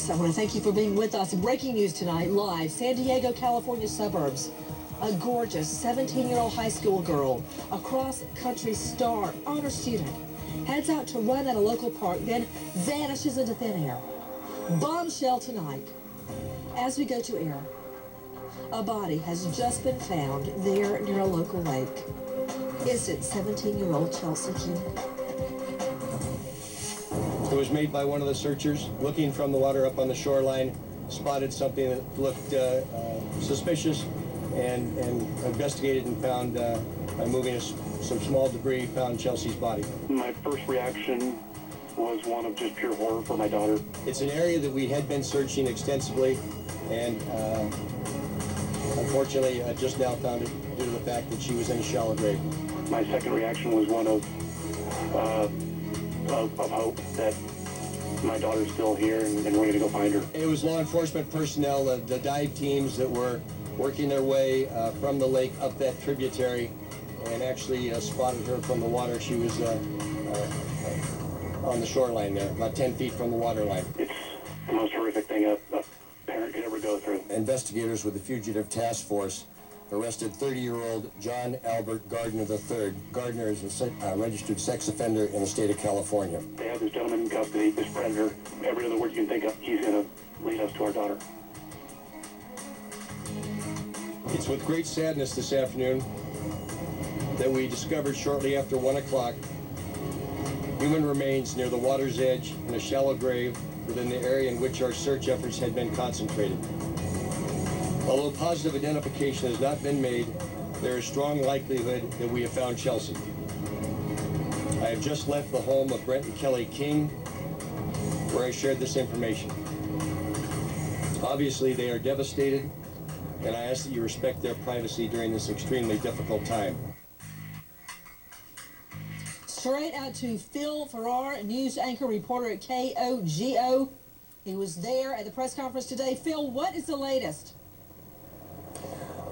I want to thank you for being with us. Breaking news tonight, live, San Diego, California suburbs. A gorgeous 17-year-old high school girl, a cross-country star, honor student, heads out to run at a local park, then vanishes into thin air. Bombshell tonight. As we go to air, a body has just been found there near a local lake. Is it 17-year-old Chelsea King? It was made by one of the searchers looking from the water up on the shoreline, spotted something that looked suspicious, and investigated and found, by moving some small debris, found Chelsea's body. My first reaction was one of just pure horror for my daughter. It's an area that we had been searching extensively, and unfortunately just now found it due to the fact that she was in a shallow grave. My second reaction was one of hope that my daughter's still here and we're going to go find her. It was law enforcement personnel, the dive teams that were working their way from the lake up that tributary, and actually spotted her from the water. She was on the shoreline there, about 10 feet from the water line. It's the most horrific thing a parent could ever go through. Investigators with the Fugitive Task Force arrested 30-year-old John Albert Gardner III. Gardner is a registered sex offender in the state of California. They have this gentleman in custody, this predator. Every other word you can think of, he's going to lead us to our daughter. It's with great sadness this afternoon that we discovered shortly after 1 o'clock human remains near the water's edge in a shallow grave within the area in which our search efforts had been concentrated. Although positive identification has not been made, there is strong likelihood that we have found Chelsea. I have just left the home of Brent and Kelly King, where I shared this information. Obviously, they are devastated, and I ask that you respect their privacy during this extremely difficult time. Straight out to Phil Farrar, news anchor reporter at KOGO. He was there at the press conference today. Phil, what is the latest?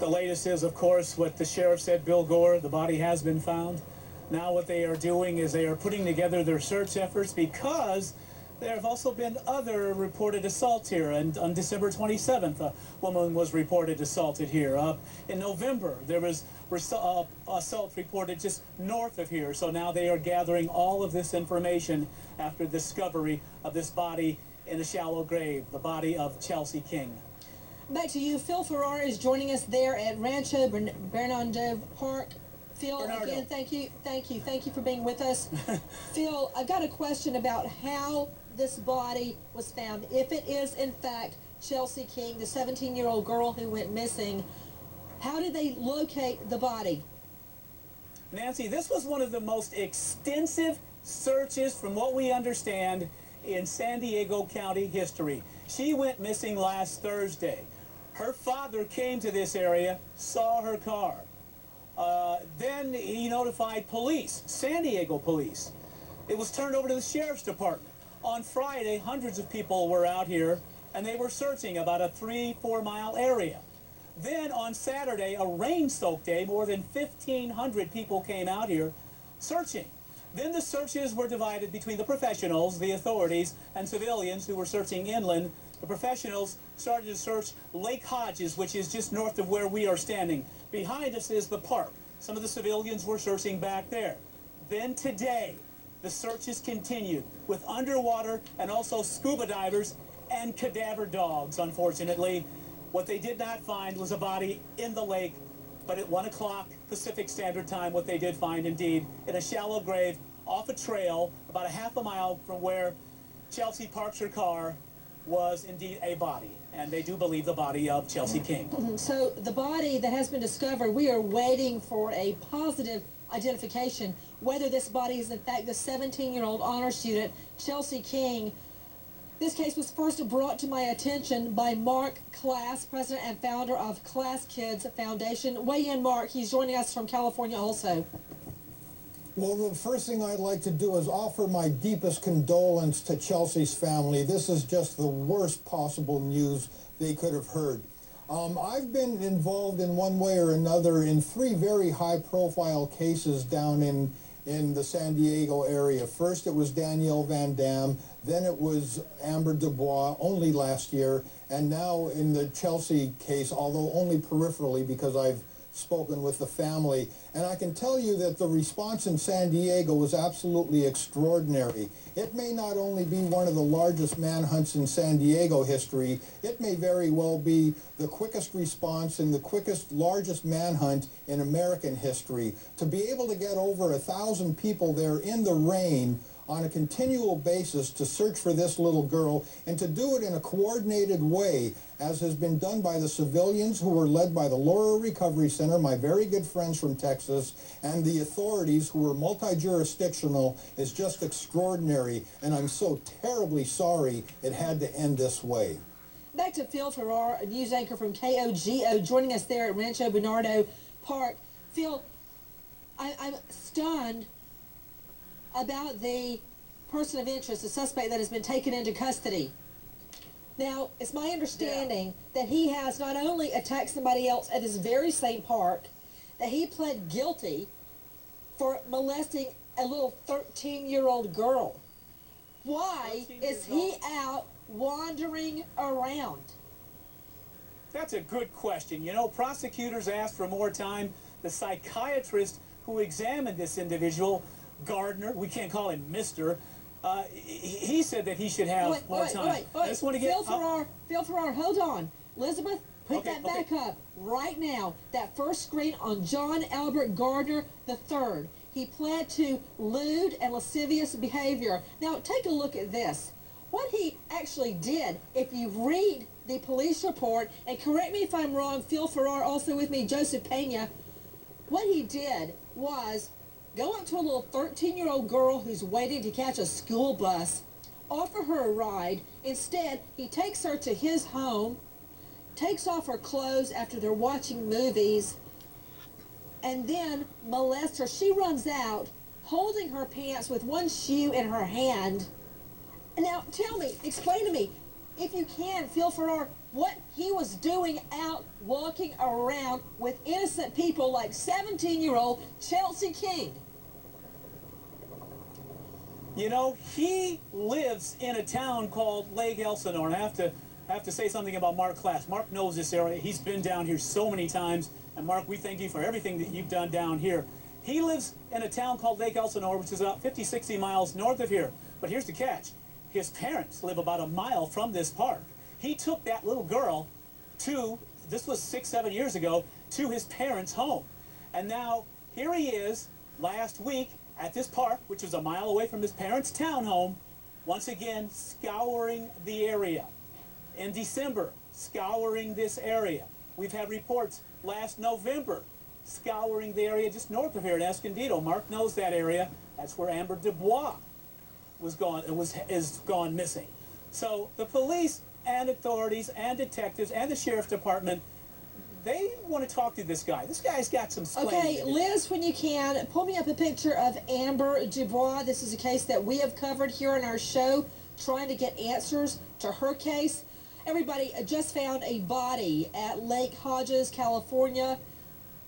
The latest is, of course, what the sheriff said, Bill Gore. The body has been found. Now what they are doing is they are putting together their search efforts, because there have also been other reported assaults here. And on December 27th, a woman was reported assaulted here. In November, there was assault reported just north of here. So now they are gathering all of this information after discovery of this body in a shallow grave, the body of Chelsea King. Back to you. Phil Farrar is joining us there at Rancho Bernardo Park. Phil, again, thank you for being with us. Phil, I've got a question about how this body was found. If it is, in fact, Chelsea King, the 17-year-old girl who went missing, how did they locate the body? Nancy, this was one of the most extensive searches, from what we understand, in San Diego County history. She went missing last Thursday. Her father came to this area, saw her car. Then he notified police, San Diego police. It was turned over to the sheriff's department. On Friday, hundreds of people were out here, and they were searching about a 3-4 mile area. Then on Saturday, a rain-soaked day, more than 1,500 people came out here searching. Then the searches were divided between the professionals, the authorities, and civilians who were searching inland. The professionals started to search Lake Hodges, which is just north of where we are standing. Behind us is the park. Some of the civilians were searching back there. Then today, the searches continued with underwater and also scuba divers and cadaver dogs, unfortunately. What they did not find was a body in the lake, but at 1 o'clock Pacific Standard Time, what they did find, indeed, in a shallow grave off a trail about a half a mile from where Chelsea parks her car, was indeed a body. And they do believe the body of Chelsea King. So the body that has been discovered, we are waiting for a positive identification, whether this body is in fact the 17-year-old honor student, Chelsea King. This case was first brought to my attention by Mark Klass, president and founder of Klass Kids Foundation. Weigh in, Mark. He's joining us from California also. Well, the first thing I'd like to do is offer my deepest condolence to Chelsea's family. This is just the worst possible news they could have heard. I've been involved in one way or another in 3 very high-profile cases down in in the San Diego area. First it was Danielle Van Dam, then it was Amber Dubois only last year, and now in the Chelsea case, although only peripherally because I've spoken with the family. And I can tell you that the response in San Diego was absolutely extraordinary. It may not only be one of the largest manhunts in San Diego history, it may very well be the quickest response and the quickest, largest manhunt in American history. To be able to get over 1,000 people there in the rain on a continual basis to search for this little girl, and to do it in a coordinated way, as has been done by the civilians who were led by the Laurel Recovery Center, my very good friends from Texas, and the authorities who were multi-jurisdictional, is just extraordinary, and I'm so terribly sorry it had to end this way. Back to Phil Farrar, a news anchor from KOGO, joining us there at Rancho Bernardo Park. Phil, I'm stunned about the person of interest, the suspect that has been taken into custody. Now, it's my understanding that he has not only attacked somebody else at this very same park, that he pled guilty for molesting a little 13-year-old girl. Why is he out wandering around? That's a good question. You know, prosecutors asked for more time. The psychiatrist who examined this individual, Gardner, we can't call him Mr., he said that he should have more time. I just want to get Phil Farrar, hold on. Elizabeth, put that back up right now. That first screen on John Albert Gardner III. He pled to lewd and lascivious behavior. Now, take a look at this. What he actually did, if you read the police report, and correct me if I'm wrong, Phil Farrar, also with me, Joseph Pena, what he did was go up to a little 13-year-old girl who's waiting to catch a school bus, offer her a ride. Instead, he takes her to his home, takes off her clothes after they're watching movies, and then molests her. She runs out, holding her pants with one shoe in her hand. Now, tell me, explain to me, if you can, Phil Farrar, what he was doing out walking around with innocent people like 17-year-old Chelsea King. You know, he lives in a town called Lake Elsinore, and I have to say something about Mark Klass. Mark knows this area. He's been down here so many times, and Mark, we thank you for everything that you've done down here. He lives in a town called Lake Elsinore, which is about 50, 60 miles north of here. But here's the catch. His parents live about a mile from this park. He took that little girl to, this was 6, 7 years ago, to his parents' home. And now, here he is, last week, at this park, which is a mile away from his parents' townhome, once again scouring the area. In December, scouring this area. We've had reports last November scouring the area just north of here in Escondido. Mark knows that area. That's where Amber Dubois is gone missing. So the police and authorities and detectives and the sheriff's department, they want to talk to this guy. This guy's got some splaining. Okay, Liz, when you can, pull me up a picture of Amber Dubois. This is a case that we have covered here on our show, trying to get answers to her case. Everybody just found a body at Lake Hodges, California.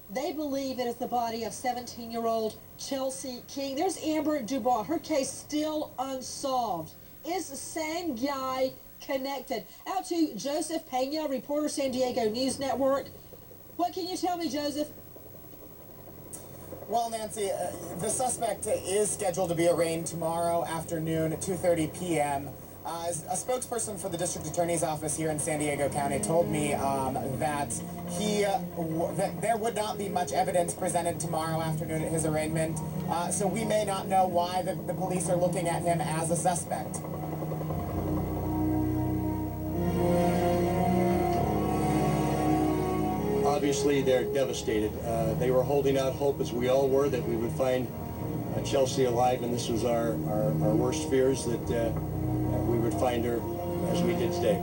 They believe it is the body of 17-year-old Chelsea King. There's Amber Dubois. Her case still unsolved. Is the same guy connected? Out to Joseph Pena, reporter, San Diego News Network. What can you tell me, Joseph? Well, Nancy, the suspect is scheduled to be arraigned tomorrow afternoon at 2:30 p.m. A spokesperson for the district attorney's office here in San Diego County told me that there would not be much evidence presented tomorrow afternoon at his arraignment, so we may not know why the police are looking at him as a suspect. Obviously, they're devastated. They were holding out hope, as we all were, that we would find Chelsea alive, and this was our worst fears, that we would find her as we did today.